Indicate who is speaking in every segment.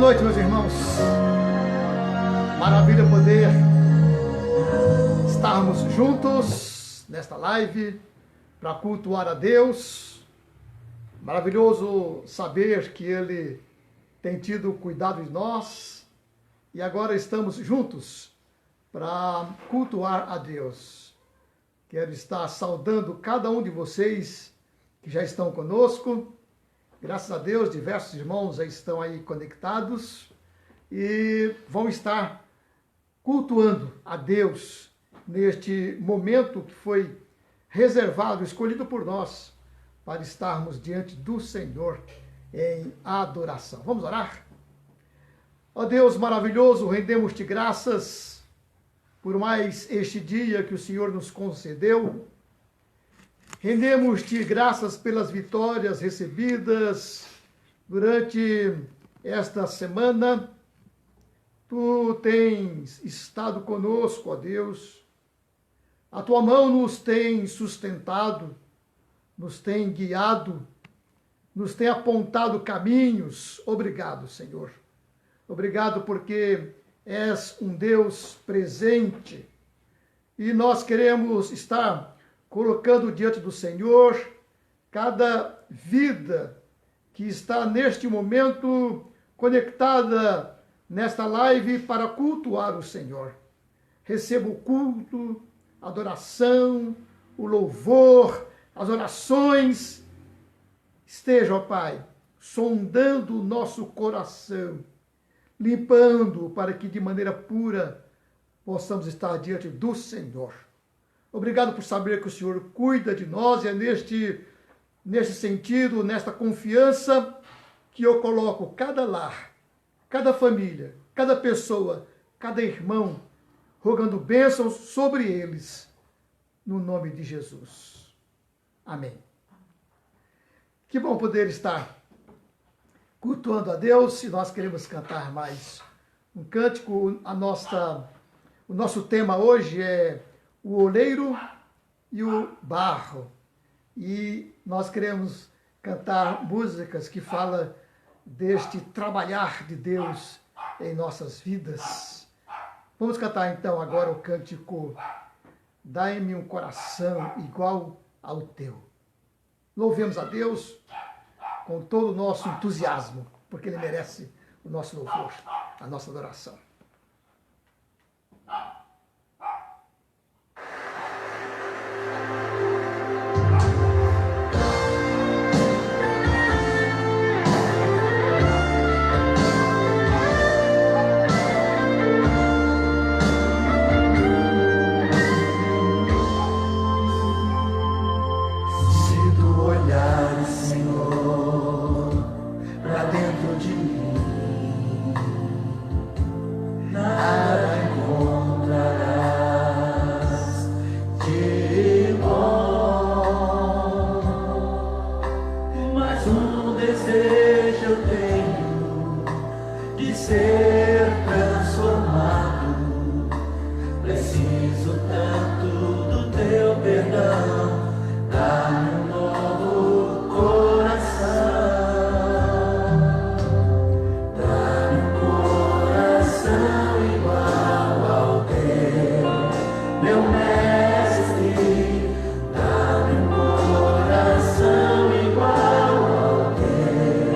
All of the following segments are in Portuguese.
Speaker 1: noite, meus irmãos. Maravilha poder estarmos juntos nesta live para cultuar a Deus. Maravilhoso saber que Ele tem tido cuidado de nós e agora estamos juntos para cultuar a Deus. Quero estar saudando cada um de vocês que já estão conosco. Graças a Deus, diversos irmãos já estão aí conectados e vão estar cultuando a Deus neste momento que foi reservado, escolhido por nós, para estarmos diante do Senhor em adoração. Vamos orar? Ó Deus maravilhoso, rendemos-te graças por mais este dia que o Senhor nos concedeu. Rendemos-te graças pelas vitórias recebidas durante esta semana. Tu tens estado conosco, ó Deus. A tua mão nos tem sustentado, nos tem guiado, nos tem apontado caminhos. Obrigado, Senhor. Obrigado porque és um Deus presente e nós queremos estar colocando diante do Senhor cada vida que está neste momento conectada nesta live para cultuar o Senhor. Receba o culto, a adoração, o louvor, as orações. Esteja, ó Pai, sondando o nosso coração, limpando para que de maneira pura possamos estar diante do Senhor. Obrigado por saber que o Senhor cuida de nós e é neste sentido, nesta confiança, que eu coloco cada lar, cada família, cada pessoa, cada irmão, rogando bênçãos sobre eles, no nome de Jesus. Amém. Que bom poder estar cultuando a Deus. Se nós queremos cantar mais um cântico, o nosso tema hoje é o oleiro e o barro. E nós queremos cantar músicas que falam deste trabalhar de Deus em nossas vidas. Vamos cantar então agora o cântico Dai-me um coração igual ao teu. Louvemos a Deus com todo o nosso entusiasmo, porque Ele merece o nosso louvor, a nossa adoração.
Speaker 2: Dá-me um coração igual ao teu.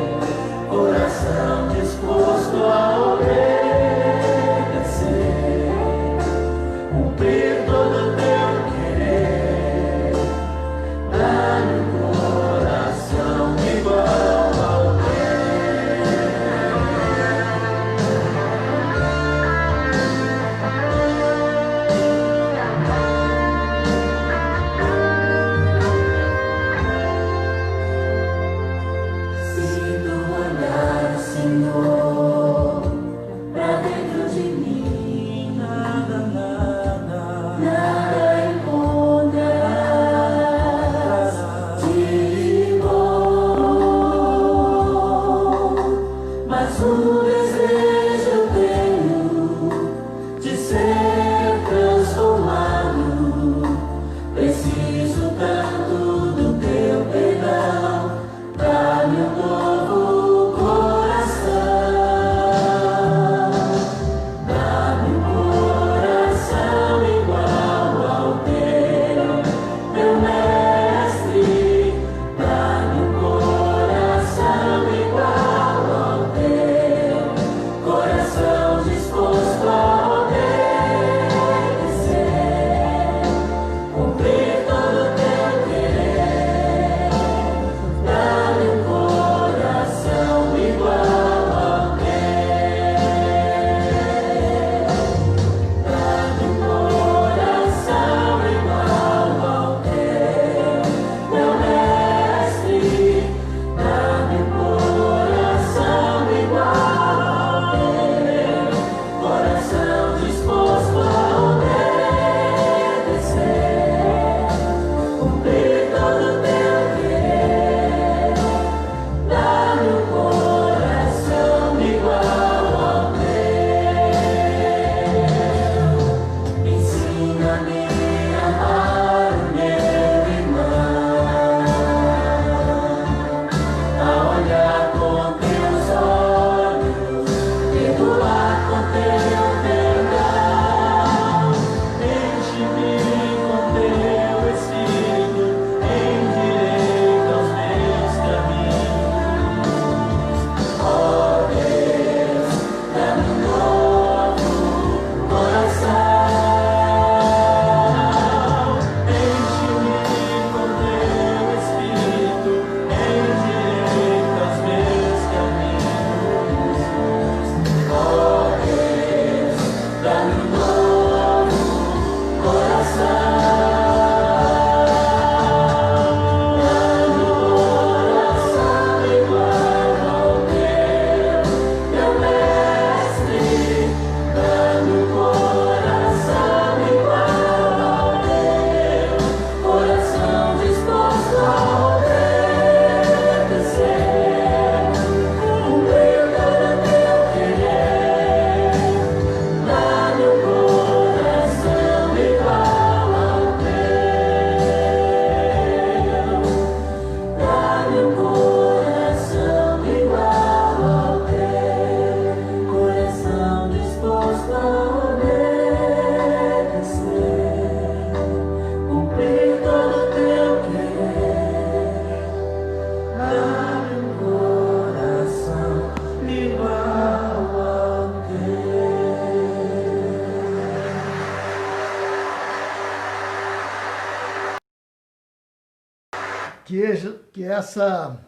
Speaker 1: essa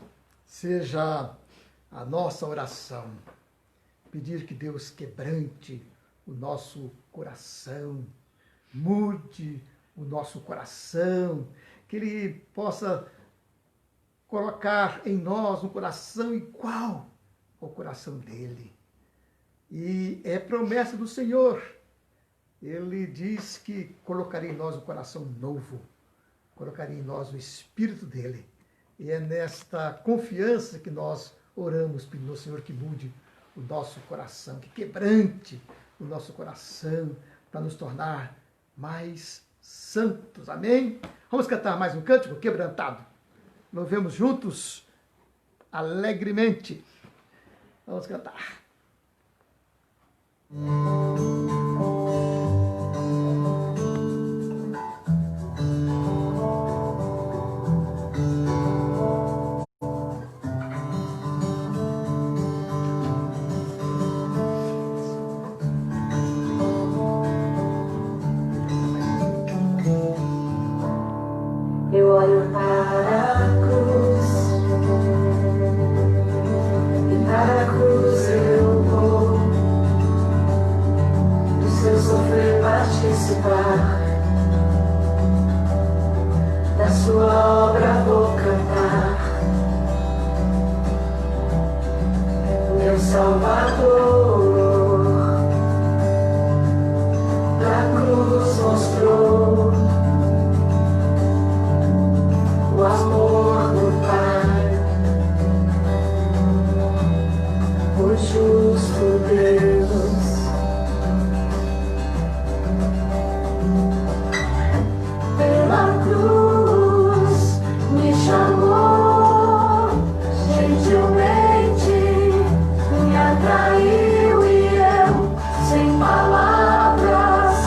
Speaker 1: seja a nossa oração. Pedir que Deus quebrante o nosso coração, mude o nosso coração, que Ele possa colocar em nós um coração igual ao coração dele. E é promessa do Senhor. Ele diz que colocaria em nós um coração novo, colocaria em nós o Espírito dele. E é nesta confiança que nós oramos, pedindo ao Senhor que mude o nosso coração, que quebrante o nosso coração para nos tornar mais santos. Amém? Vamos cantar mais um cântico, Quebrantado. Louvemos juntos, alegremente. Vamos cantar.
Speaker 2: Eu olho para a cruz, e para a cruz eu vou, do seu sofrer participar, da sua obra vou cantar. Meu Salvador, da cruz mostrou o amor do Pai, o justo Deus. Pela cruz me chamou, gentilmente me atraiu e eu, sem palavras,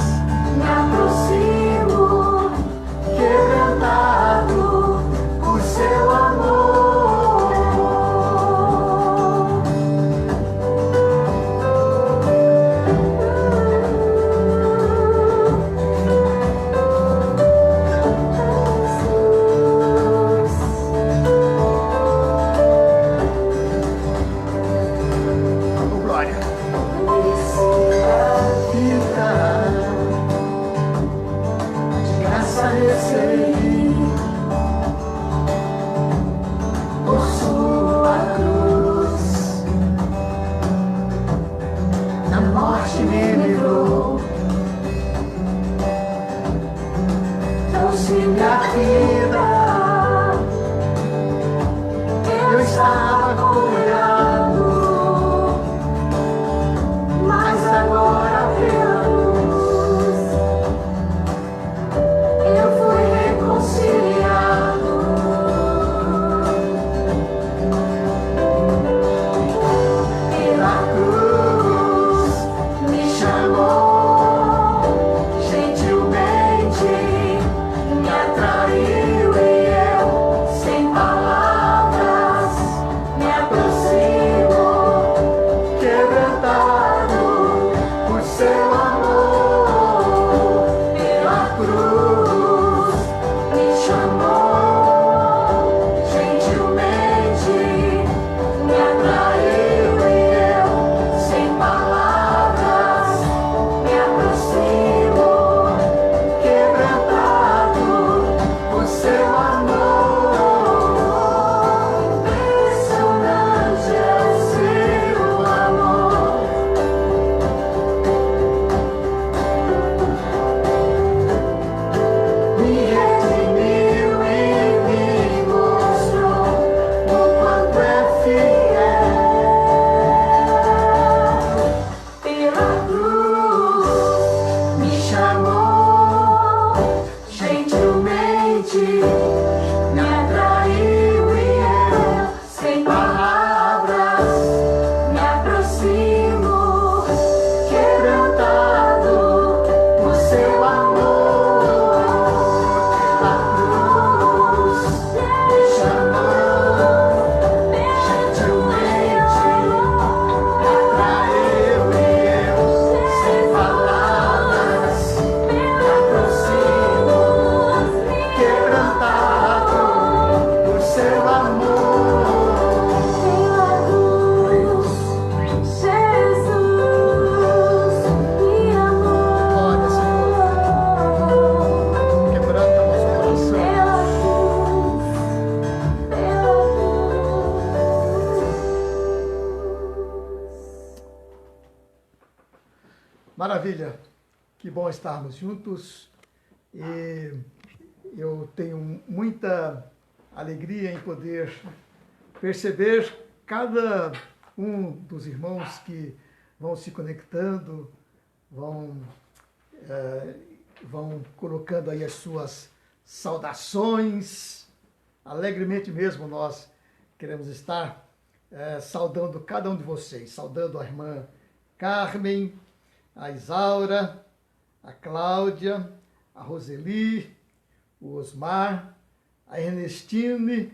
Speaker 2: me aproximo, quebrantado por seu amor.
Speaker 1: Vamos, glória.
Speaker 2: Esse vida de graça recebi, por sua cruz, na morte me livrou, trouxe minha vida. Eu estava curado, mas agora pela luz eu fui reconciliado. Pela cruz me chamou, gentilmente me atraiu e eu, sem palavras, me aproximo.
Speaker 1: Maravilha, que bom estarmos juntos e eu tenho muita alegria em poder perceber cada um dos irmãos que vão se conectando, vão colocando aí as suas saudações. Alegremente mesmo nós queremos estar saudando cada um de vocês, saudando a irmã Carmen, a Isaura, a Cláudia, a Roseli, o Osmar, a Ernestine,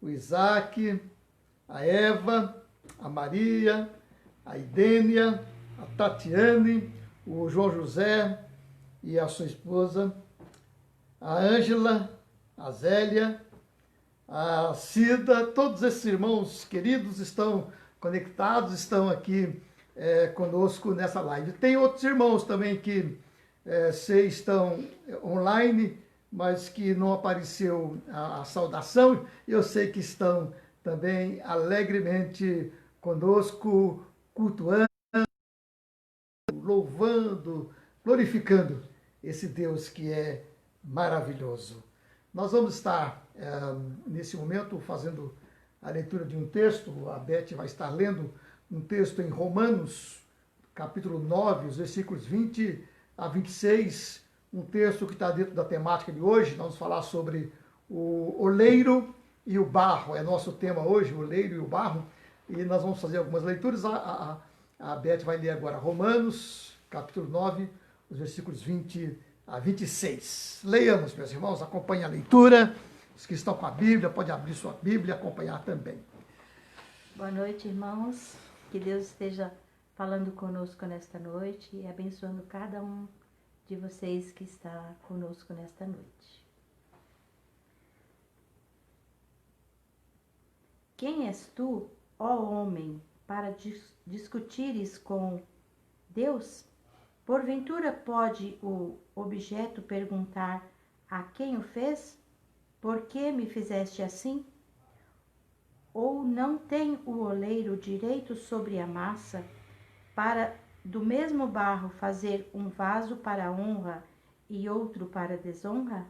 Speaker 1: o Isaac, a Eva, a Maria, a Idênia, a Tatiane, o João José e a sua esposa, a Ângela, a Zélia, a Cida, todos esses irmãos queridos estão conectados, estão aqui conosco nessa live. Tem outros irmãos também que estão online, mas que não apareceu a saudação. Eu sei que estão também alegremente conosco, cultuando, louvando, glorificando esse Deus que é maravilhoso. Nós vamos estar, nesse momento, fazendo a leitura de um texto. A Beth vai estar lendo um texto em Romanos, capítulo 9, os versículos 20 a 26, um texto que está dentro da temática de hoje. Nós vamos falar sobre o oleiro e o barro. É nosso tema hoje, o oleiro e o barro. E nós vamos fazer algumas leituras. A Beth vai ler agora Romanos, capítulo 9, os versículos 20 a 26. Leiamos, meus irmãos, acompanhem a leitura. Os que estão com a Bíblia, podem abrir sua Bíblia e acompanhar também.
Speaker 3: Boa noite, irmãos. Que Deus esteja falando conosco nesta noite e abençoando cada um de vocês que está conosco nesta noite. Quem és tu, ó homem, para discutires com Deus? Porventura pode o objeto perguntar a quem o fez? Por que me fizeste assim? Ou não tem o oleiro direito sobre a massa para do mesmo barro fazer um vaso para honra e outro para desonra?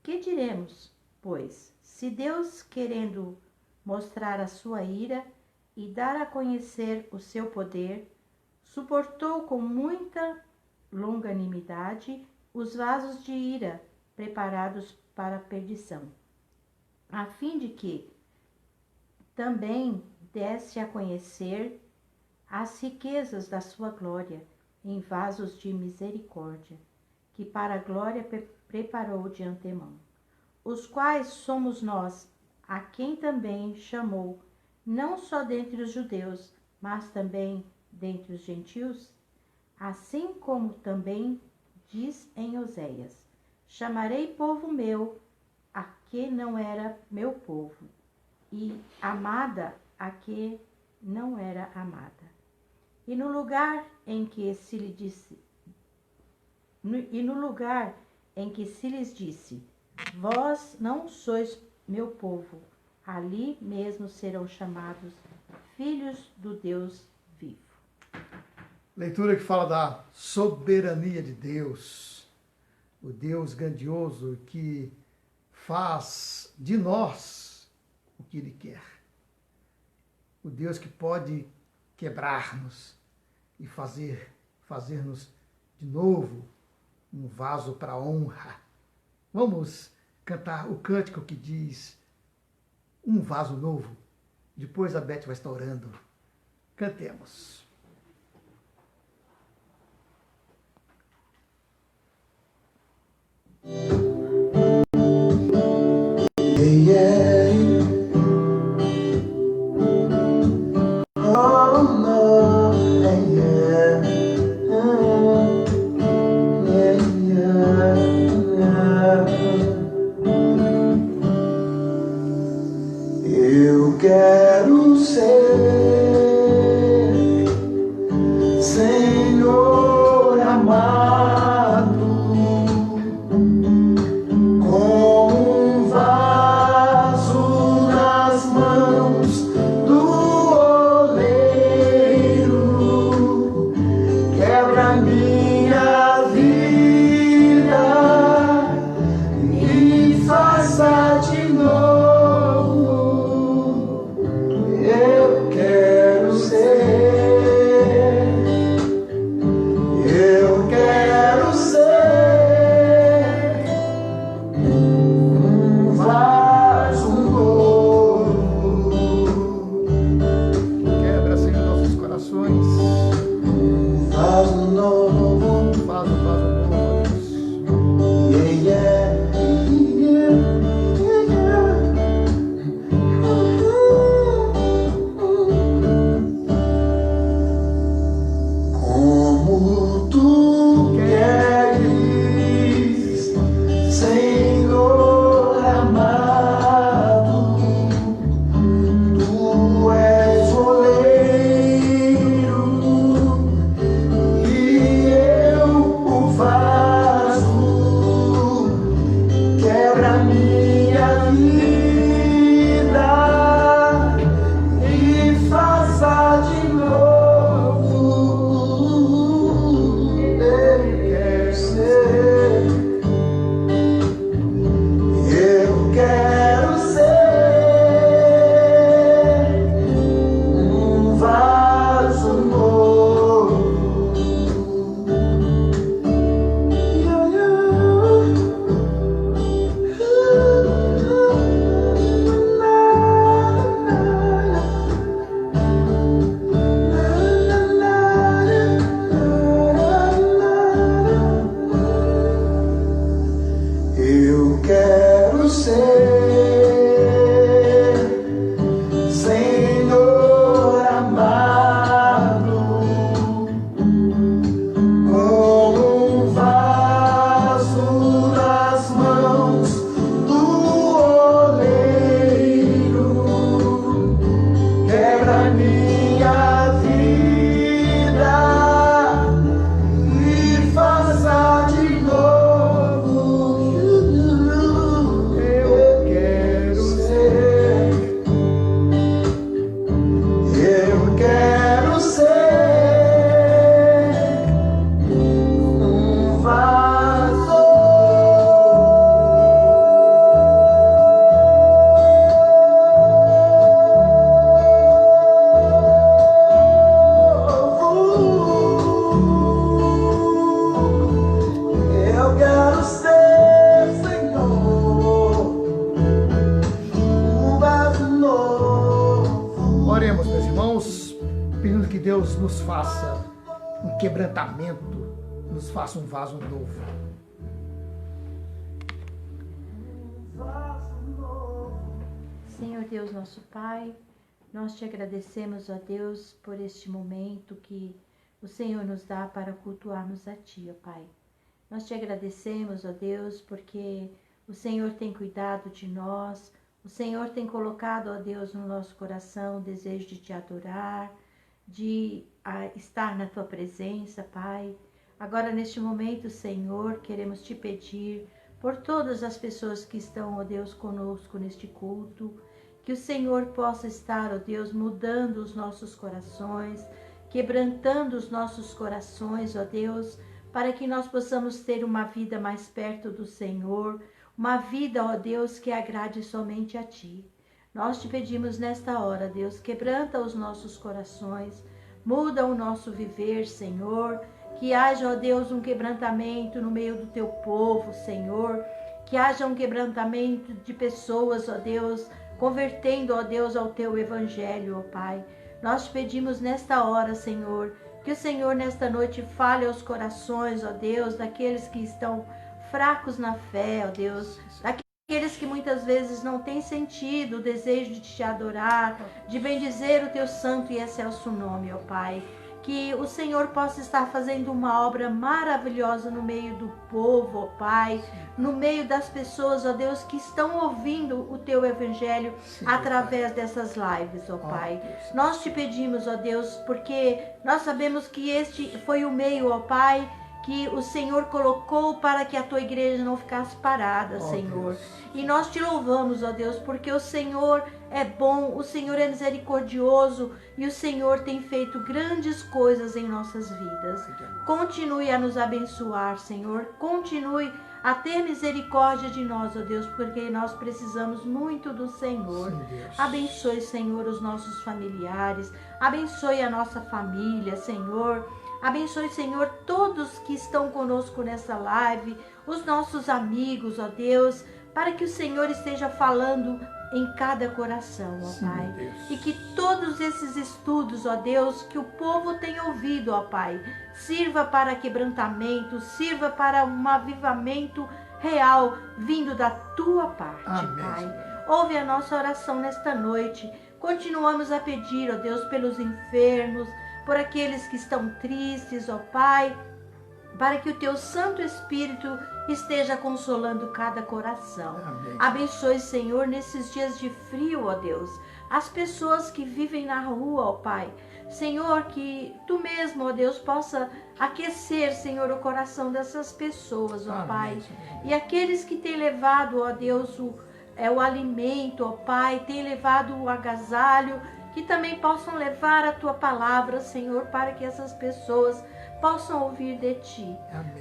Speaker 3: Que diremos, pois, se Deus, querendo mostrar a sua ira e dar a conhecer o seu poder, suportou com muita longanimidade os vasos de ira preparados para a perdição, a fim de que também desse a conhecer as riquezas da sua glória em vasos de misericórdia, que para a glória preparou de antemão, os quais somos nós, a quem também chamou, não só dentre os judeus, mas também dentre os gentios, assim como também diz em Oséias: chamarei povo meu, a que não era meu povo, e amada a que não era amada. E no lugar em que se lhe disse, lhes disse, vós não sois meu povo, ali mesmo serão chamados filhos do Deus vivo.
Speaker 1: Leitura que fala da soberania de Deus, o Deus grandioso que faz de nós o que Ele quer. O Deus que pode quebrar-nos e fazer-nos de novo um vaso para honra. Vamos cantar o cântico que diz um vaso novo. Depois a Beth vai estar orando. Cantemos.
Speaker 2: Eu quero ser Senhor amado, com um vaso nas mãos do oleiro, quebra
Speaker 1: Oremos, meus irmãos, pedindo que Deus nos faça um quebrantamento, nos faça um vaso novo.
Speaker 3: Senhor Deus, nosso Pai, nós te agradecemos, ó Deus, por este momento que o Senhor nos dá para cultuarmos a Ti, ó Pai. Nós te agradecemos, ó Deus, porque o Senhor tem cuidado de nós, o Senhor tem colocado, ó Deus, no nosso coração o desejo de Te adorar, de estar na Tua presença, Pai. Agora, neste momento, Senhor, queremos Te pedir por todas as pessoas que estão, ó Deus, conosco neste culto, que o Senhor possa estar, ó Deus, mudando os nossos corações, quebrantando os nossos corações, ó Deus, para que nós possamos ter uma vida mais perto do Senhor, uma vida, ó Deus, que agrade somente a Ti. Nós Te pedimos nesta hora, Deus, quebranta os nossos corações, muda o nosso viver, Senhor, que haja, ó Deus, um quebrantamento no meio do Teu povo, Senhor, que haja um quebrantamento de pessoas, ó Deus, convertendo, ó Deus, ao Teu Evangelho, ó Pai. Nós Te pedimos nesta hora, Senhor, que o Senhor nesta noite fale aos corações, ó Deus, daqueles que estão fracos na fé, ó Deus, daqueles que muitas vezes não têm sentido o desejo de Te adorar, de bendizer o Teu santo e excelso nome, ó Pai. Que o Senhor possa estar fazendo uma obra maravilhosa no meio do povo, ó Pai, no meio das pessoas, ó Deus, que estão ouvindo o Teu Evangelho através dessas lives, ó Pai. Nós Te pedimos, ó Deus, porque nós sabemos que este foi o meio, ó Pai, que o Senhor colocou para que a Tua igreja não ficasse parada, Senhor. E nós Te louvamos, ó Deus, porque o Senhor é bom, o Senhor é misericordioso e o Senhor tem feito grandes coisas em nossas vidas. Continue a nos abençoar, Senhor. Continue a ter misericórdia de nós, ó Deus, porque nós precisamos muito do Senhor. Abençoe, Senhor, os nossos familiares. Abençoe a nossa família, Senhor. Abençoe, Senhor, todos que estão conosco nessa live, os nossos amigos, ó Deus, para que o Senhor esteja falando em cada coração, ó Pai. E que todos esses estudos, ó Deus, que o povo tem ouvido, ó Pai, sirva para quebrantamento, sirva para um avivamento real vindo da Tua parte, Pai. Ouve a nossa oração nesta noite. Continuamos a pedir, ó Deus, pelos enfermos, por aqueles que estão tristes, ó Pai, para que o Teu Santo Espírito esteja consolando cada coração. Abençoe, Senhor, nesses dias de frio, ó Deus, as pessoas que vivem na rua, ó Pai. Senhor, que Tu mesmo, ó Deus, possa aquecer, Senhor, o coração dessas pessoas, ó Pai. E aqueles que têm levado, ó Deus, o alimento, ó Pai, têm levado o agasalho, que também possam levar a Tua palavra, Senhor, para que essas pessoas possam ouvir de Ti.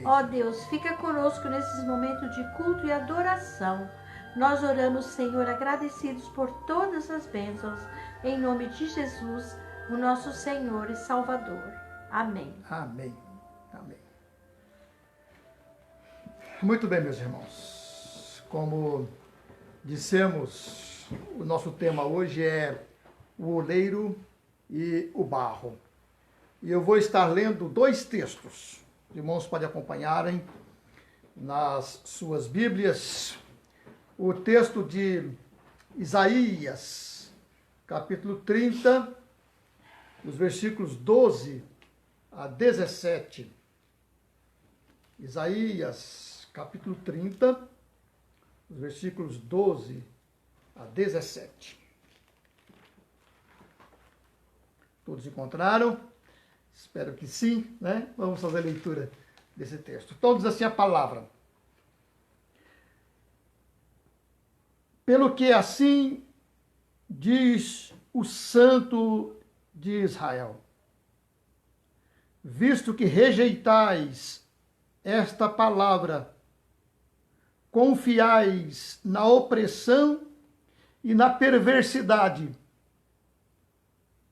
Speaker 3: Ó Deus, fica conosco nesses momentos de culto e adoração. Nós oramos, Senhor, agradecidos por todas as bênçãos, em nome de Jesus, o nosso Senhor e Salvador. Amém.
Speaker 1: Amém. Amém. Muito bem, meus irmãos. Como dissemos, o nosso tema hoje é o oleiro e o barro. E eu vou estar lendo 2 textos. Os irmãos podem acompanharem nas suas Bíblias. O texto de Isaías, capítulo 30, os versículos 12 a 17. Isaías, capítulo 30, os versículos 12 a 17. Todos encontraram? Espero que sim, né? Vamos fazer a leitura desse texto. Todos assim a palavra. Pelo que assim diz o Santo de Israel, visto que rejeitais esta palavra, confiais na opressão e na perversidade,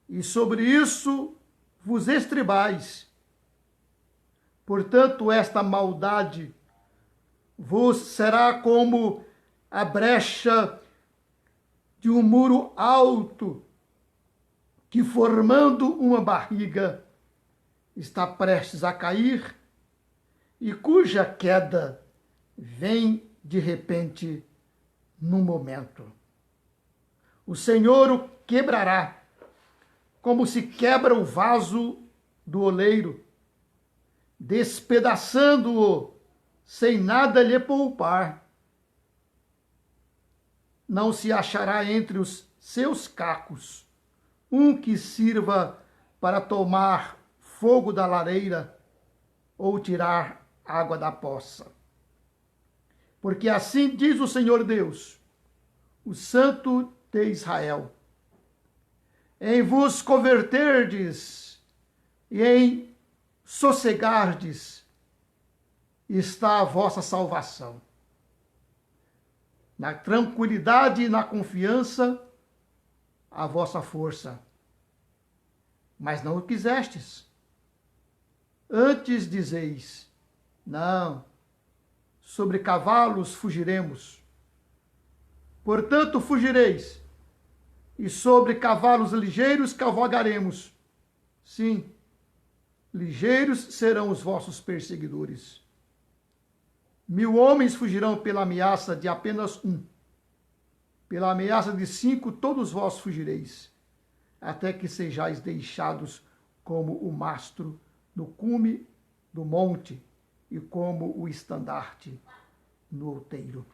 Speaker 1: e sobre isso vos estribais. Portanto, esta maldade vos será como a brecha de um muro alto, que formando uma barriga está prestes a cair e cuja queda vem de repente num momento. O Senhor o quebrará, como se quebra o vaso do oleiro, despedaçando-o sem nada lhe poupar. Não se achará entre os seus cacos um que sirva para tomar fogo da lareira ou tirar água da poça. Porque assim diz o Senhor Deus, o Santo de Israel: em vos converterdes e em sossegardes está a vossa salvação. Na tranquilidade e na confiança, a vossa força. Mas não o quisestes. Antes dizeis: não, sobre cavalos fugiremos. Portanto, fugireis, e sobre cavalos ligeiros cavalgaremos. Sim, ligeiros serão os vossos perseguidores. 1000 homens fugirão pela ameaça de apenas um. Pela ameaça de 5, todos vós fugireis, até que sejais deixados como o mastro no cume do monte e como o estandarte no outeiro.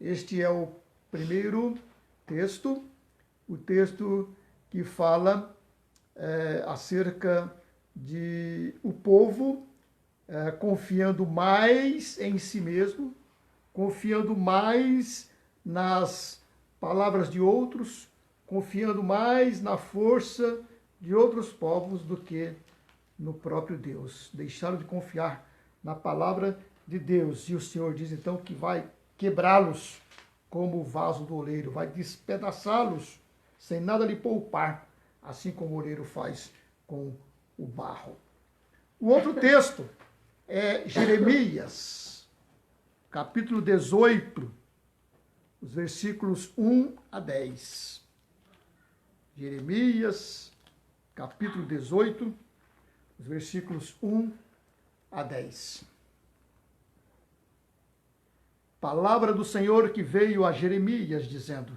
Speaker 1: Este é o primeiro texto, o texto que fala acerca de o povo confiando mais em si mesmo, confiando mais nas palavras de outros, confiando mais na força de outros povos do que no próprio Deus. Deixaram de confiar na palavra de Deus. E o Senhor diz então que vai quebrá-los como o vaso do oleiro, vai despedaçá-los sem nada lhe poupar, assim como o oleiro faz com o barro. O outro texto é Jeremias, capítulo 18, os versículos 1 a 10. Jeremias, capítulo 18, os versículos 1 a 10. Palavra do Senhor que veio a Jeremias, dizendo: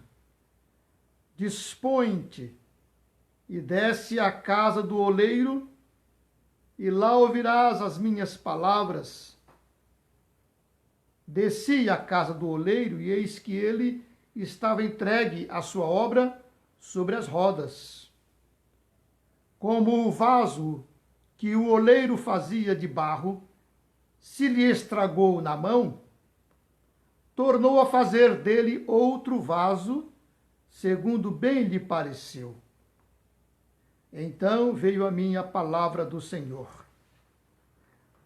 Speaker 1: dispõe-te e desce à casa do oleiro, e lá ouvirás as minhas palavras. Desci à casa do oleiro, e eis que ele estava entregue à sua obra sobre as rodas. Como o vaso que o oleiro fazia de barro se lhe estragou na mão, tornou a fazer dele outro vaso, segundo bem lhe pareceu. Então veio a mim a palavra do Senhor: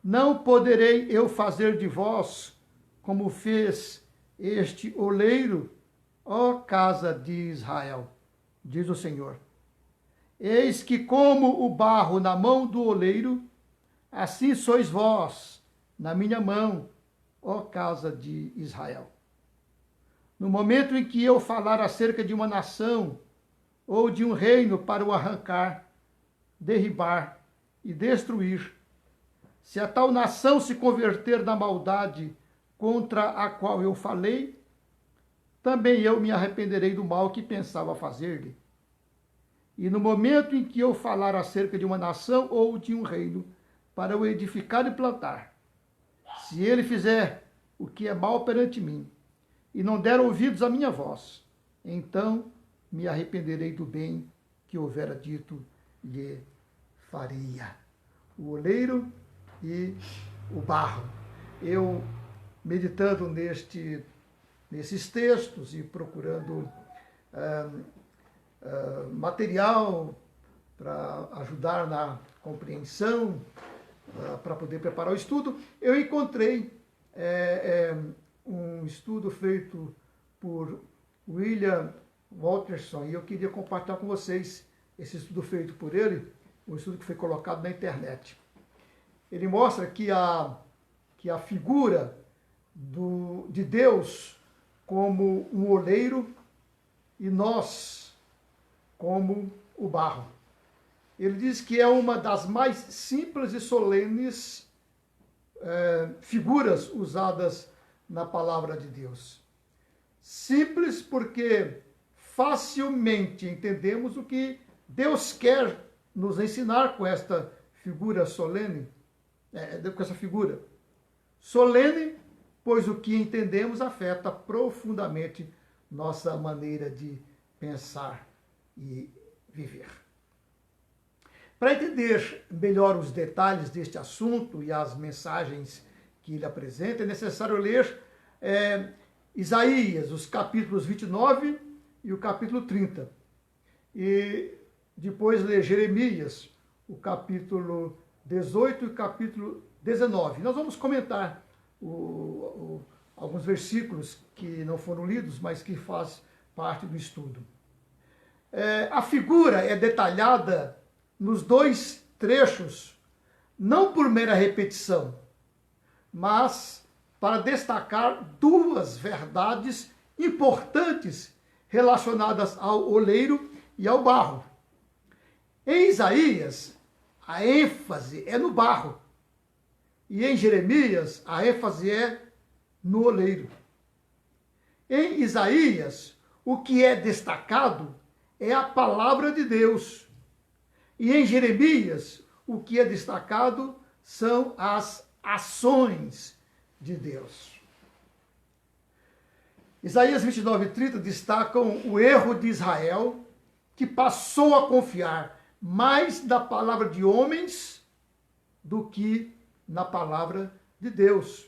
Speaker 1: não poderei eu fazer de vós como fez este oleiro, ó casa de Israel, diz o Senhor. Eis que como o barro na mão do oleiro, assim sois vós na minha mão, ó casa de Israel. No momento em que eu falar acerca de uma nação ou de um reino para o arrancar, derribar e destruir, se a tal nação se converter na maldade contra a qual eu falei, também eu me arrependerei do mal que pensava fazer-lhe. E no momento em que eu falar acerca de uma nação ou de um reino para o edificar e plantar, se ele fizer o que é mal perante mim, e não der ouvidos à minha voz, então me arrependerei do bem que houvera dito lhe faria. O oleiro e o barro. Eu, meditando nesses textos e procurando material para ajudar na compreensão, para poder preparar o estudo, eu encontrei um estudo feito por William Walterson, e eu queria compartilhar com vocês esse estudo feito por ele, um estudo que foi colocado na internet. Ele mostra que a figura de Deus como um oleiro e nós como o barro. ele diz que é uma das mais simples e solenes figuras usadas na palavra de Deus. Simples porque facilmente entendemos o que Deus quer nos ensinar com esta figura solene, com essa figura. Solene, pois o que entendemos afeta profundamente nossa maneira de pensar e viver. Para entender melhor os detalhes deste assunto e as mensagens que ele apresenta, é necessário ler Isaías, os capítulos 29 e o capítulo 30. E depois ler Jeremias, o capítulo 18 e o capítulo 19. Nós vamos comentar alguns versículos que não foram lidos, mas que faz parte do estudo. A figura é detalhada nos dois trechos, não por mera repetição, mas para destacar duas verdades importantes relacionadas ao oleiro e ao barro. Em Isaías, a ênfase é no barro, e em Jeremias, a ênfase é no oleiro. Em Isaías, o que é destacado é a palavra de Deus. E em Jeremias, o que é destacado são as ações de Deus. Isaías 29 e 30 destacam o erro de Israel, que passou a confiar mais na palavra de homens do que na palavra de Deus.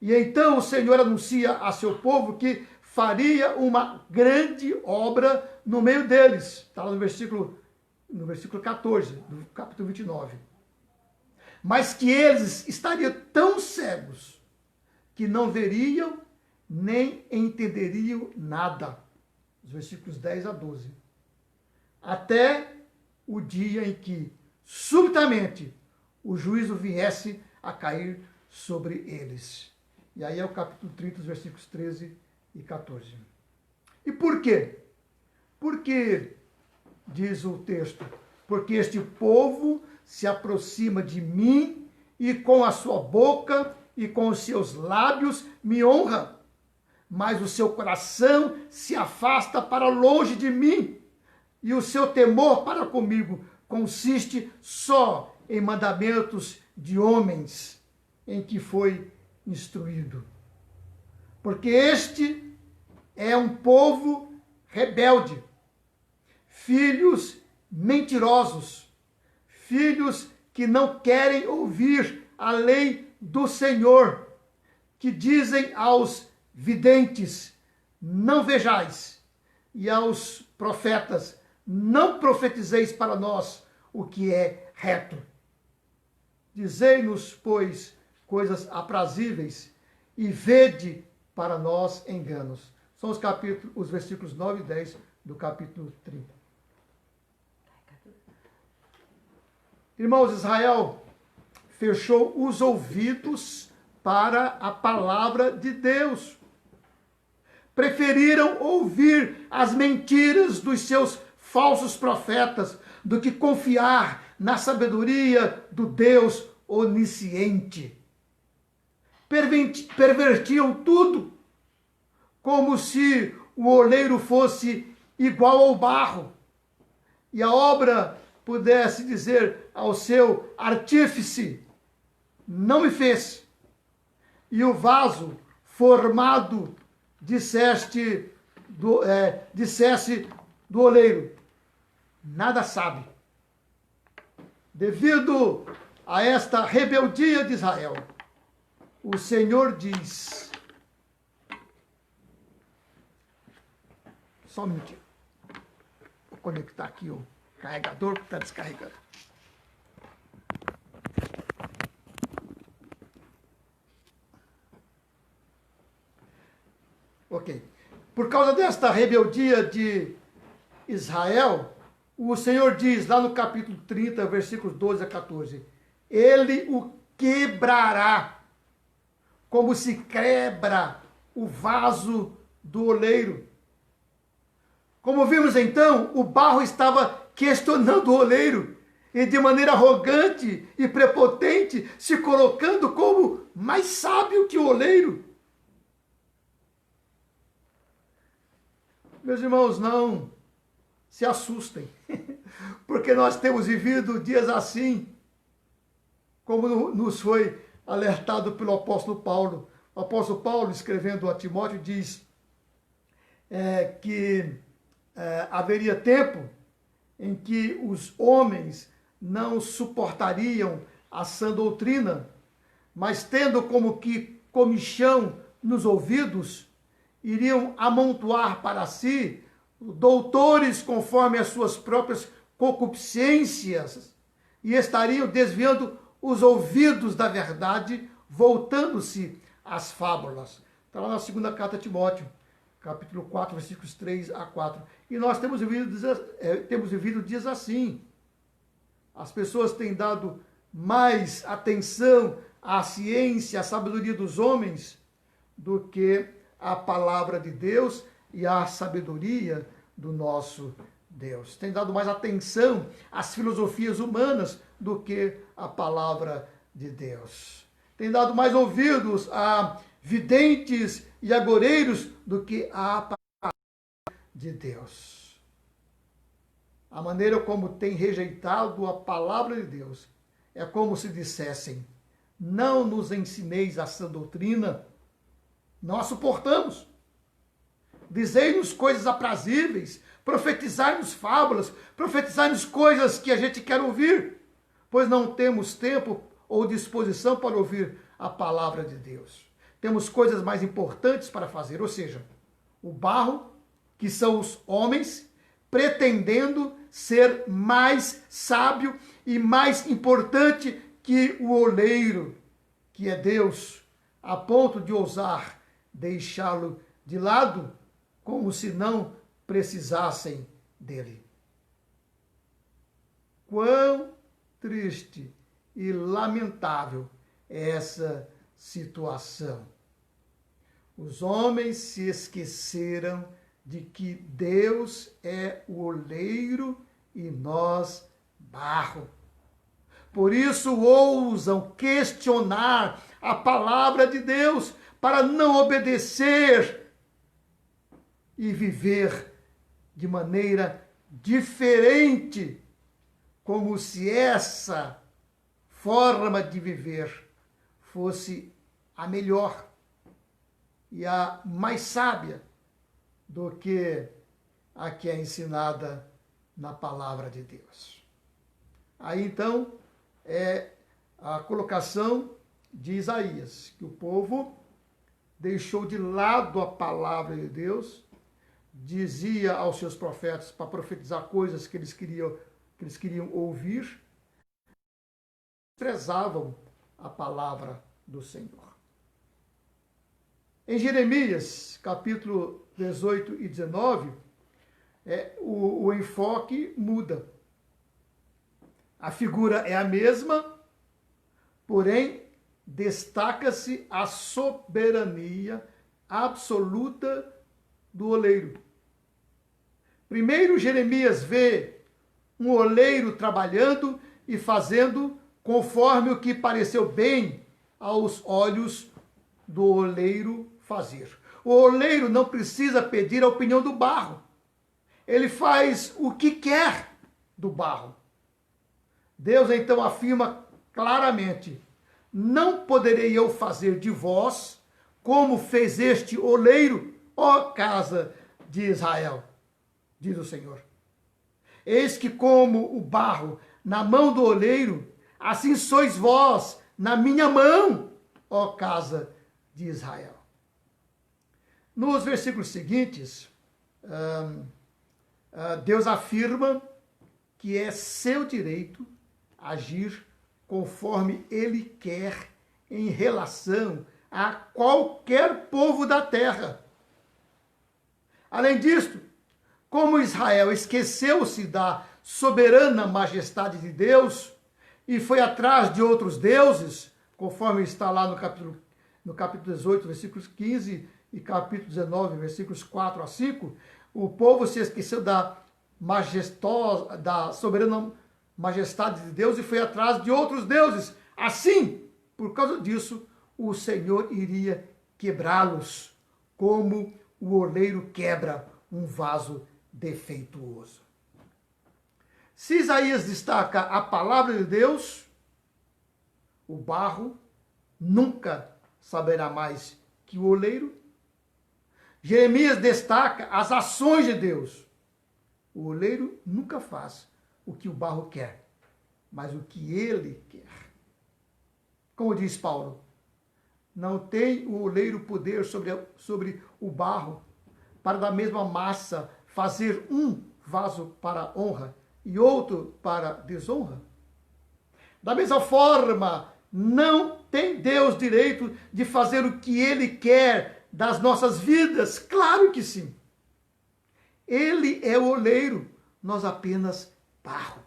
Speaker 1: E então o Senhor anuncia a seu povo que faria uma grande obra no meio deles. Está lá no versículo 14, do capítulo 29. Mas que eles estariam tão cegos que não veriam nem entenderiam nada. Os versículos 10 a 12. Até o dia em que, subitamente, o juízo viesse a cair sobre eles. E aí é o capítulo 30, os versículos 13 e 14. E por quê? Porque, diz o texto, porque este povo se aproxima de mim e com a sua boca e com os seus lábios me honra, mas o seu coração se afasta para longe de mim, e o seu temor para comigo consiste só em mandamentos de homens em que foi instruído. Porque este é um povo rebelde, filhos mentirosos, filhos que não querem ouvir a lei do Senhor, que dizem aos videntes, não vejais, e aos profetas, não profetizeis para nós o que é reto. Dizei-nos, pois, coisas aprazíveis, e vede para nós enganos. São os versículos 9 e 10 do capítulo 30. Irmãos, Israel fechou os ouvidos para a palavra de Deus. Preferiram ouvir as mentiras dos seus falsos profetas do que confiar na sabedoria do Deus onisciente. Pervertiam tudo, como se o oleiro fosse igual ao barro, e a obra pudesse dizer ao seu artífice, não me fez, e o vaso formado dissesse do oleiro, nada sabe. Devido a esta rebeldia de Israel, o Senhor diz, só um minutinho, vou conectar aqui o carregador que está descarregando. Ok. Por causa desta rebeldia de Israel, o Senhor diz lá no capítulo 30, versículos 12 a 14, ele o quebrará, como se quebra o vaso do oleiro. Como vimos então, o barro estava questionando o oleiro e de maneira arrogante e prepotente se colocando como mais sábio que o oleiro. Meus irmãos, não se assustem, porque nós temos vivido dias assim, como nos foi alertado pelo apóstolo Paulo. O apóstolo Paulo, escrevendo a Timóteo, diz que haveria tempo em que os homens não suportariam a sã doutrina, mas tendo como que comichão nos ouvidos, iriam amontoar para si doutores conforme as suas próprias concupiscências e estariam desviando os ouvidos da verdade, voltando-se às fábulas. Está lá na segunda carta a Timóteo, capítulo 4, versículos 3 a 4. E nós temos vivido dias assim. As pessoas têm dado mais atenção à ciência, à sabedoria dos homens, do que à palavra de Deus e à sabedoria do nosso Deus. Tem dado mais atenção às filosofias humanas do que à palavra de Deus. Tem dado mais ouvidos a videntes e agoreiros do que à palavra de Deus. A maneira como tem rejeitado a palavra de Deus é como se dissessem: não nos ensineis a sã doutrina, não a suportamos. Dizei-nos coisas aprazíveis, profetizai-nos fábulas, profetizai-nos coisas que a gente quer ouvir, pois não temos tempo ou disposição para ouvir a palavra de Deus. Temos coisas mais importantes para fazer, ou seja, o barro, que são os homens, pretendendo ser mais sábio e mais importante que o oleiro, que é Deus, a ponto de ousar deixá-lo de lado, como se não precisassem dele. Quão triste e lamentável é essa situação. Os homens se esqueceram de que Deus é o oleiro e nós barro. Por isso ousam questionar a palavra de Deus para não obedecer e viver de maneira diferente, como se essa forma de viver fosse a melhor e a mais sábia do que a que é ensinada na palavra de Deus. Aí então é a colocação de Isaías, que o povo deixou de lado a palavra de Deus, dizia aos seus profetas para profetizar coisas que eles queriam ouvir, desprezavam a palavra do Senhor. Em Jeremias, capítulo 18 e 19, o enfoque muda. A figura é a mesma, porém destaca-se a soberania absoluta do oleiro. Primeiro, Jeremias vê um oleiro trabalhando e fazendo conforme o que pareceu bem aos olhos do oleiro fazer. O oleiro não precisa pedir a opinião do barro. Ele faz o que quer do barro. Deus então afirma claramente: não poderei eu fazer de vós como fez este oleiro, ó casa de Israel, diz o Senhor. Eis que como o barro na mão do oleiro, assim sois vós na minha mão, ó casa de Israel. Nos versículos seguintes, Deus afirma que é seu direito agir conforme Ele quer em relação a qualquer povo da terra. Além disto, como Israel esqueceu-se da soberana majestade de Deus e foi atrás de outros deuses, conforme está lá no capítulo 18, versículos 15 e capítulo 19, versículos 4 a 5, o povo se esqueceu da majestosa, da soberana majestade de Deus e foi atrás de outros deuses. Assim, por causa disso, o Senhor iria quebrá-los, como o oleiro quebra um vaso defeituoso. Se Isaías destaca a palavra de Deus, o barro nunca saberá mais que o oleiro. Jeremias destaca as ações de Deus. O oleiro nunca faz o que o barro quer, mas o que ele quer. Como diz Paulo, não tem o oleiro poder sobre o barro para da mesma massa fazer um vaso para honra e outro para desonra? Da mesma forma, não tem Deus direito de fazer o que ele quer das nossas vidas? Claro que sim. Ele é o oleiro, nós apenas barro.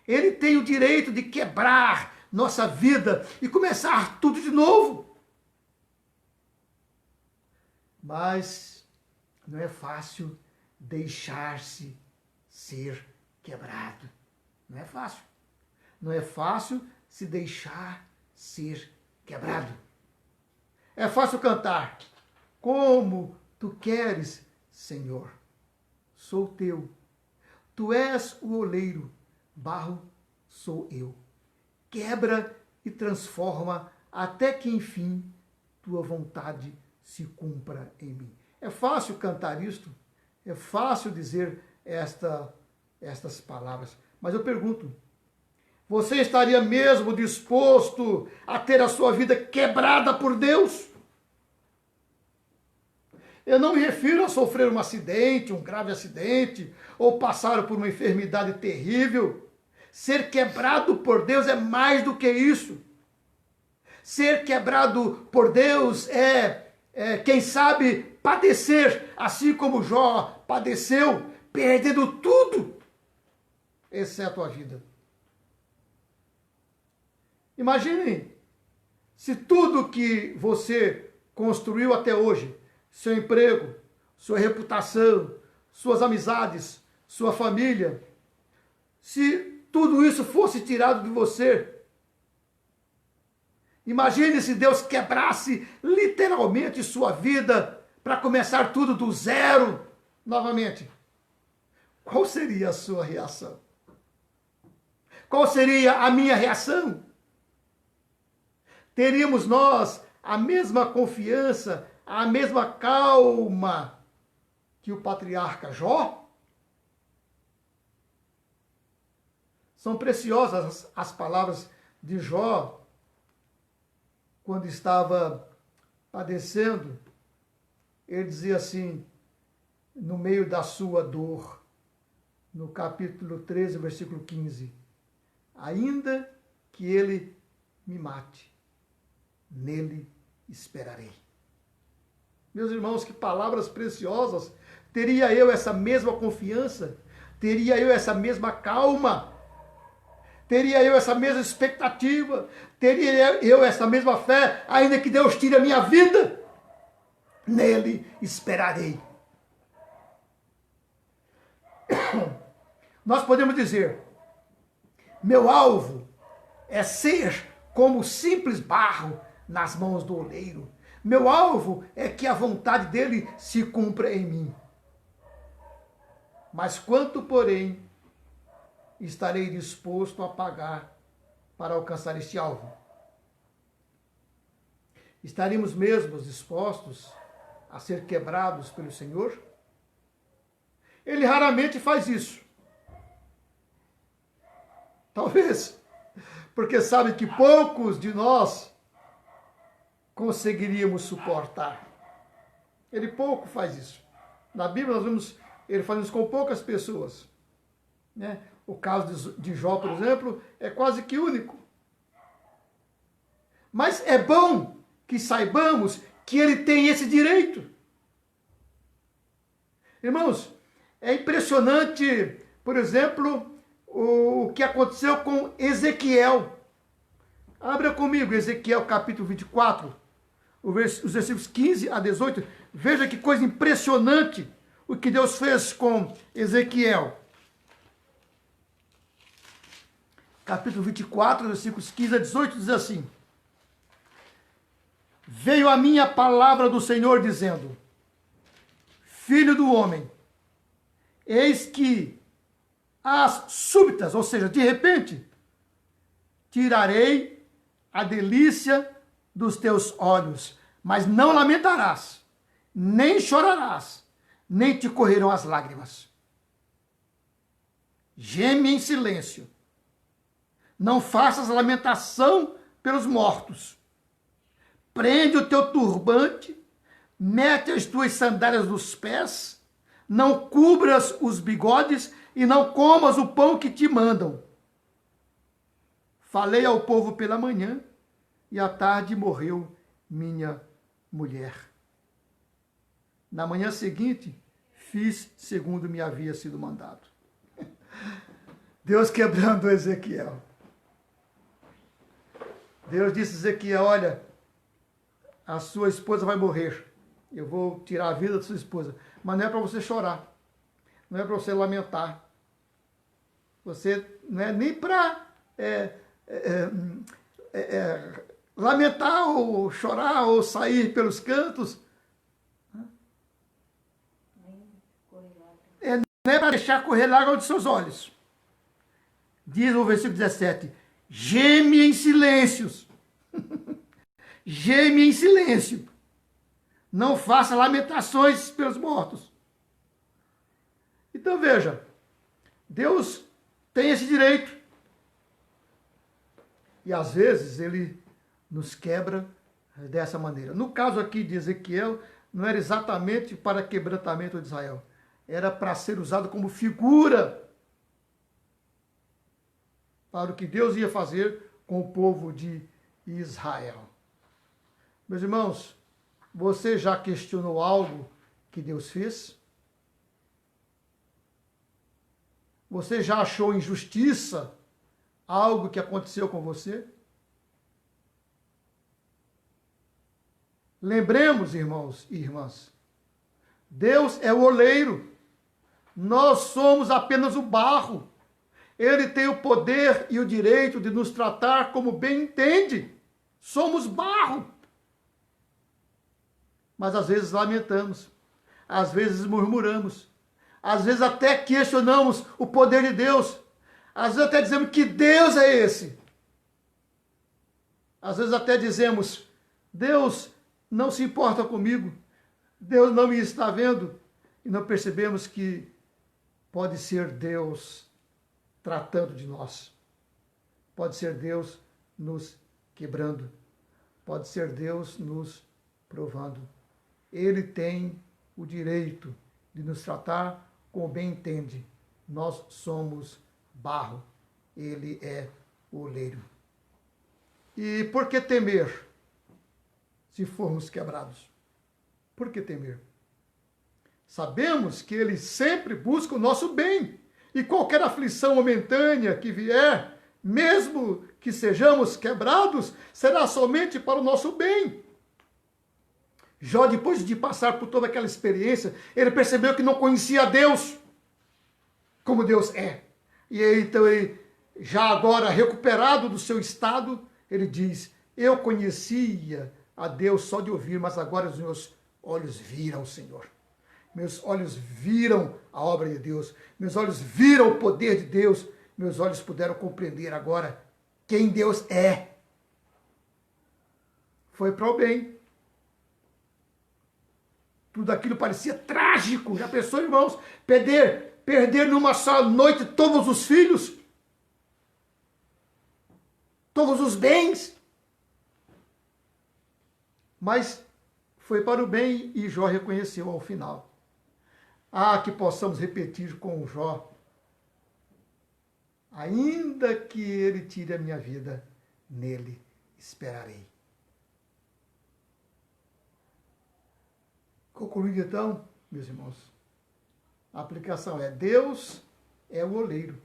Speaker 1: Ele tem o direito de quebrar nossa vida e começar tudo de novo. Mas não é fácil deixar-se ser quebrado. Não é fácil. Não é fácil se deixar ser quebrado. É fácil cantar: como tu queres, Senhor, sou teu. Tu és o oleiro, barro sou eu. Quebra e transforma até que, enfim, tua vontade se cumpra em mim. É fácil cantar isto, é fácil dizer estas palavras, mas eu pergunto, você estaria mesmo disposto a ter a sua vida quebrada por Deus? Eu não me refiro a sofrer um acidente, um grave acidente, ou passar por uma enfermidade terrível. Ser quebrado por Deus é mais do que isso. Ser quebrado por Deus é quem sabe, padecer, assim como Jó padeceu, perdendo tudo, exceto a vida. Imaginem se tudo que você construiu até hoje, seu emprego, sua reputação, suas amizades, sua família, se tudo isso fosse tirado de você. Imagine se Deus quebrasse literalmente sua vida para começar tudo do zero novamente. Qual seria a sua reação? Qual seria a minha reação? Teríamos nós a mesma confiança, a mesma calma que o patriarca Jó? São preciosas as palavras de Jó quando estava padecendo. Ele dizia assim, no meio da sua dor, no capítulo 13, versículo 15: ainda que ele me mate, nele esperarei. Meus irmãos, que palavras preciosas! Teria eu essa mesma confiança? Teria eu essa mesma calma? Teria eu essa mesma expectativa? Teria eu essa mesma fé, ainda que Deus tire a minha vida? Nele esperarei. Nós podemos dizer, meu alvo é ser como simples barro nas mãos do oleiro. Meu alvo é que a vontade dele se cumpra em mim. Mas quanto, porém, estarei disposto a pagar para alcançar este alvo? Estaremos mesmo dispostos a ser quebrados pelo Senhor? Ele raramente faz isso. Talvez porque sabe que poucos de nós conseguiríamos suportar. Ele pouco faz isso. Na Bíblia nós vemos ele fazendo isso com poucas pessoas, né? O caso de Jó, por exemplo, é quase que único. Mas é bom que saibamos que ele tem esse direito. Irmãos, é impressionante, por exemplo, o que aconteceu com Ezequiel. Abra comigo Ezequiel capítulo 24, os versículos 15 a 18. Veja que coisa impressionante o que Deus fez com Ezequiel. Capítulo 24, versículos 15 a 18, diz assim: Veio a minha palavra do Senhor dizendo: Filho do homem, eis que as súbitas, ou seja, de repente, tirarei a delícia dos teus olhos, mas não lamentarás, nem chorarás, nem te correrão as lágrimas. Geme em silêncio. Não faças lamentação pelos mortos. Prende o teu turbante, mete as tuas sandálias nos pés, não cubras os bigodes e não comas o pão que te mandam. Falei ao povo pela manhã e à tarde morreu minha mulher. Na manhã seguinte, fiz segundo me havia sido mandado. Deus quebrando Ezequiel. Deus disse a Ezequiel: olha, a sua esposa vai morrer. Eu vou tirar a vida da sua esposa. Mas não é para você chorar. Não é para você lamentar. Você não é nem para lamentar ou chorar ou sair pelos cantos. Não é para deixar correr lágrimas dos seus olhos. Diz o versículo 17: geme em silêncios. Geme em silêncio. Não faça lamentações pelos mortos. Então veja, Deus tem esse direito. E às vezes ele nos quebra dessa maneira. No caso aqui de Ezequiel, não era exatamente para quebrantamento de Israel. Era para ser usado como figura para o que Deus ia fazer com o povo de Israel. Meus irmãos, você já questionou algo que Deus fez? Você já achou injustiça algo que aconteceu com você? Lembremos, irmãos e irmãs, Deus é o oleiro, nós somos apenas o barro. Ele tem o poder e o direito de nos tratar como bem entende. Somos barro. Mas às vezes lamentamos, às vezes murmuramos, às vezes até questionamos o poder de Deus, às vezes até dizemos que Deus é esse. Às vezes até dizemos: Deus não se importa comigo, Deus não me está vendo, e não percebemos que pode ser Deus tratando de nós, pode ser Deus nos quebrando, pode ser Deus nos provando. Ele tem o direito de nos tratar como bem entende. Nós somos barro, ele é o oleiro. E por que temer se formos quebrados? Por que temer? Sabemos que ele sempre busca o nosso bem, e qualquer aflição momentânea que vier, mesmo que sejamos quebrados, será somente para o nosso bem. Jó, depois de passar por toda aquela experiência, ele percebeu que não conhecia Deus como Deus é. E aí, então, ele, já agora recuperado do seu estado, ele diz: eu conhecia a Deus só de ouvir, mas agora os meus olhos viram o Senhor. Meus olhos viram a obra de Deus. Meus olhos viram o poder de Deus. Meus olhos puderam compreender agora quem Deus é. Foi para o bem. Tudo aquilo parecia trágico. Já pensou, irmãos? Perder numa só noite todos os filhos? Todos os bens? Mas foi para o bem e Jó reconheceu ao final. Ah, que possamos repetir com Jó: ainda que ele tire a minha vida, nele esperarei. Concluindo então, meus irmãos, a aplicação é: Deus é o oleiro,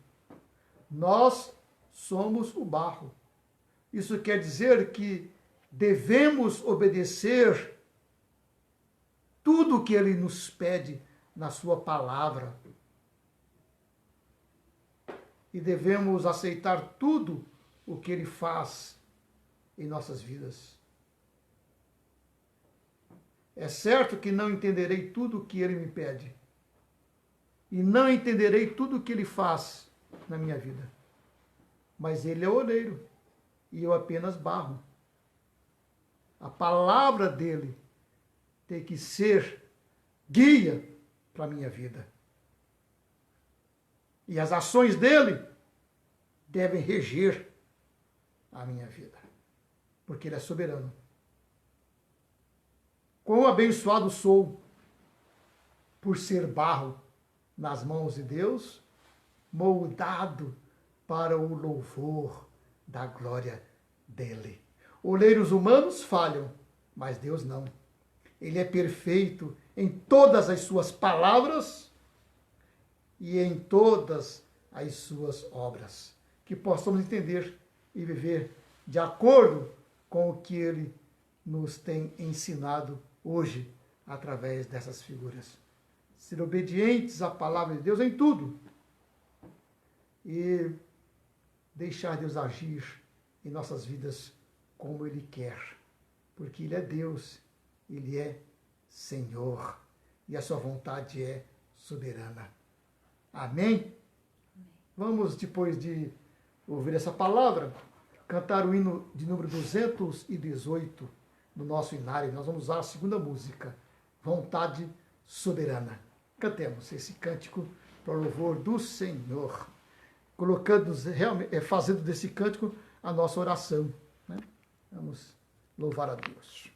Speaker 1: nós somos o barro. Isso quer dizer que devemos obedecer tudo o que ele nos pede, na sua palavra. E devemos aceitar tudo o que ele faz em nossas vidas. É certo que não entenderei tudo o que ele me pede. E não entenderei tudo o que ele faz na minha vida. Mas ele é o oleiro e eu apenas barro. A palavra dele tem que ser guia para a minha vida. E as ações dele devem reger a minha vida. Porque ele é soberano. Quão abençoado sou por ser barro nas mãos de Deus, moldado para o louvor da glória dele. Oleiros humanos falham, mas Deus não. Ele é perfeito em todas as suas palavras e em todas as suas obras. Que possamos entender e viver de acordo com o que ele nos tem ensinado hoje, através dessas figuras. Ser obedientes à palavra de Deus em tudo. E deixar Deus agir em nossas vidas como Ele quer. Porque Ele é Deus, Ele é Senhor. E a sua vontade é soberana. Amém? Vamos, depois de ouvir essa palavra, cantar o hino de número 218 no nosso inário. Nós vamos usar a segunda música, Vontade Soberana. Cantemos esse cântico para o louvor do Senhor, colocando, fazendo desse cântico a nossa oração, né? Vamos louvar a Deus.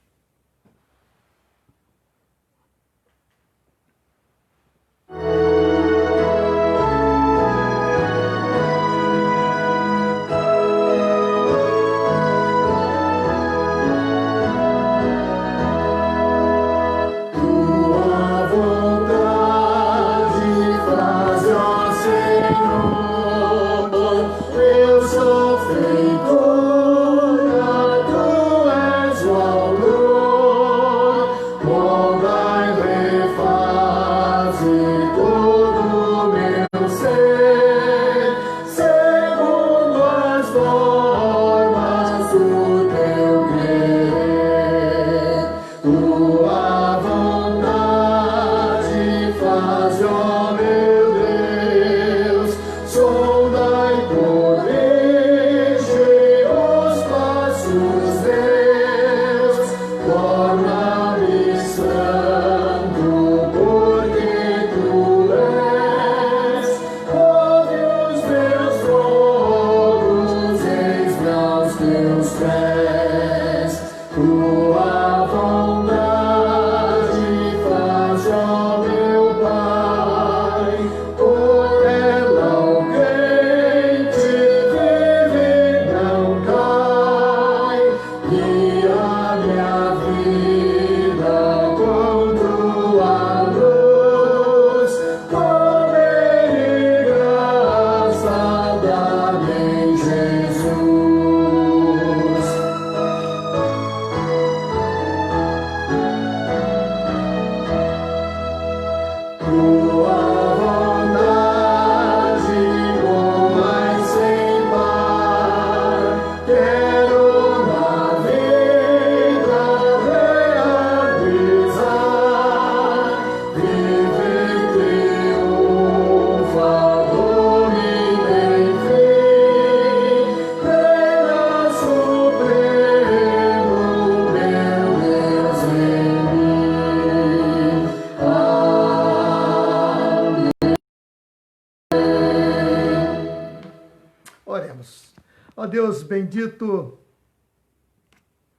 Speaker 1: Oremos. Ó Deus bendito,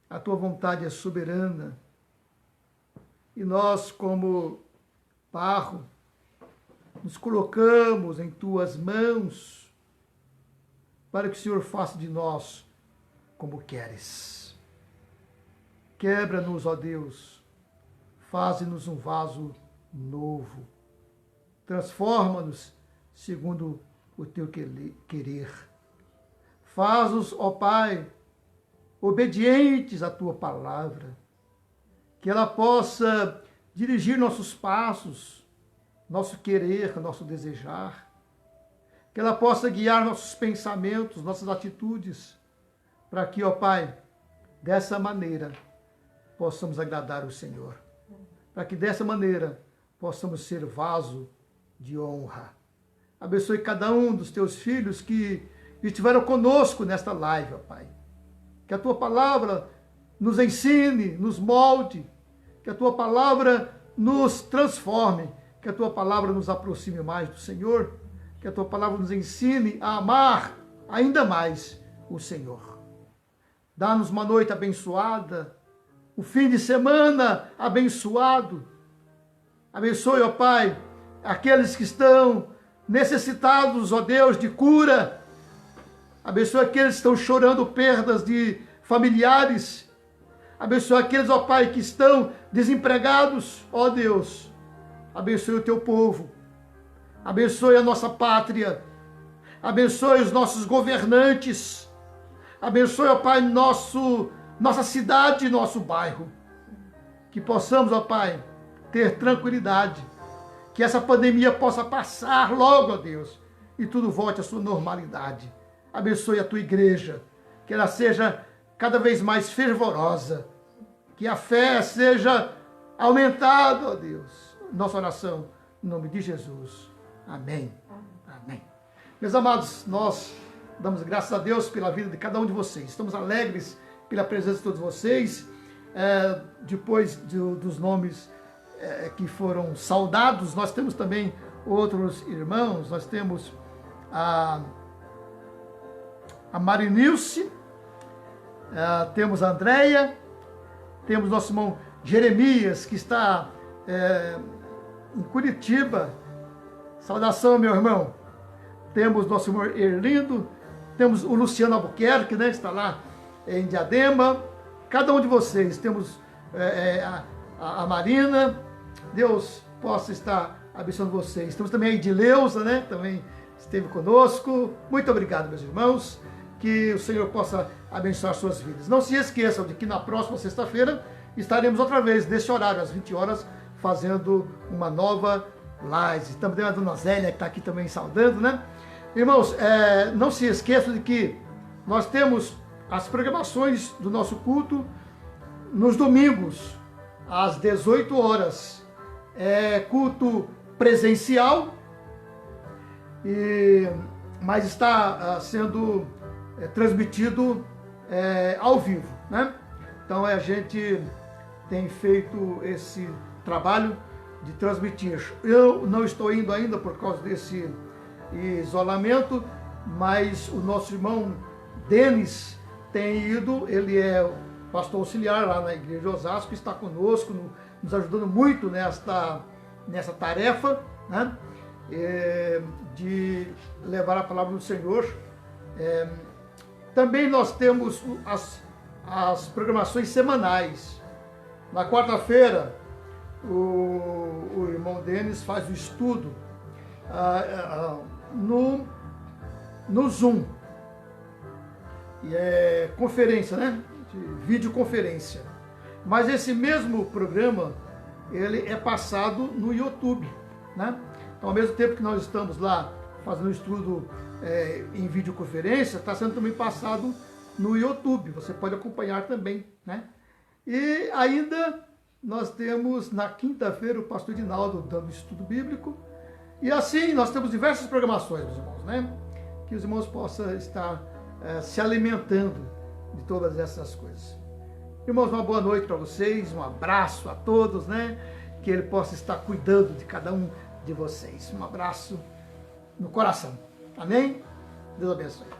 Speaker 1: a tua vontade é soberana e nós, como barro, nos colocamos em tuas mãos para que o Senhor faça de nós como queres. Quebra-nos, ó Deus, faze-nos um vaso novo, transforma-nos segundo o teu querer. Faz-nos, ó Pai, obedientes à tua palavra, que ela possa dirigir nossos passos nosso querer, nosso desejar. Que ela possa guiar nossos pensamentos, nossas atitudes, para que, ó Pai, dessa maneira possamos agradar o Senhor. Para que dessa maneira possamos ser vaso de honra. Abençoe cada um dos teus filhos que estiveram conosco nesta live, ó Pai. Que a tua palavra nos ensine, nos molde, que a tua palavra nos transforme, que a tua palavra nos aproxime mais do Senhor, que a tua palavra nos ensine a amar ainda mais o Senhor. Dá-nos uma noite abençoada, um fim de semana abençoado. Abençoe, ó Pai, aqueles que estão necessitados, ó Deus, de cura. Abençoe aqueles que estão chorando perdas de familiares. Abençoe aqueles, ó Pai, que estão desempregados, ó Deus. Abençoe o teu povo. Abençoe a nossa pátria. Abençoe os nossos governantes. Abençoe, ó Pai, nossa cidade, nosso bairro. Que possamos, ó Pai, ter tranquilidade. Que essa pandemia possa passar logo, ó Deus, e tudo volte à sua normalidade. Abençoe a tua igreja. Que ela seja cada vez mais fervorosa. Que a fé seja aumentada, ó Deus. Nossa oração, em nome de Jesus. Amém. Amém. Meus amados, nós damos graças a Deus pela vida de cada um de vocês. Estamos alegres pela presença de todos vocês. Depois dos nomes que foram saudados, nós temos também outros irmãos. Nós temos a Marinilce, temos a Andréia, temos nosso irmão Jeremias, que está em Curitiba. Saudação, meu irmão. Temos nosso irmão Erlindo, temos o Luciano Albuquerque, né, que está lá em Diadema. Cada um de vocês. Temos a Marina. Deus possa estar abençoando vocês. Temos também a Edileuza, né, também esteve conosco. Muito obrigado, meus irmãos. Que o Senhor possa abençoar suas vidas. Não se esqueçam de que na próxima sexta-feira estaremos outra vez, nesse horário, às 20 horas, fazendo uma nova live. Também a dona Zélia, que está aqui também saudando, né? Irmãos, não se esqueçam de que nós temos as programações do nosso culto nos domingos, às 18 horas. Culto presencial, mas está sendo transmitido ao vivo, né? Então a gente tem feito esse trabalho de transmitir. Eu não estou indo ainda por causa desse isolamento, mas o nosso irmão Denis tem ido. Ele é pastor auxiliar lá na igreja de Osasco, está conosco, nos ajudando muito nessa tarefa, né? De levar a palavra do Senhor. Também nós temos as programações semanais. Na quarta-feira, o irmão Denis faz o estudo no Zoom. E é conferência, né? De videoconferência. Mas esse mesmo programa, ele é passado no YouTube, né? Então, ao mesmo tempo que nós estamos lá fazendo o estudo em videoconferência, está sendo também passado no YouTube. Você pode acompanhar também, né? E ainda nós temos na quinta-feira o pastor Edinaldo dando estudo bíblico. E assim nós temos diversas programações, meus irmãos, né? Que os irmãos possam estar se alimentando de todas essas coisas. Irmãos, uma boa noite para vocês, um abraço a todos, né? Que Ele possa estar cuidando de cada um de vocês. Um abraço no coração. Amém? Deus abençoe.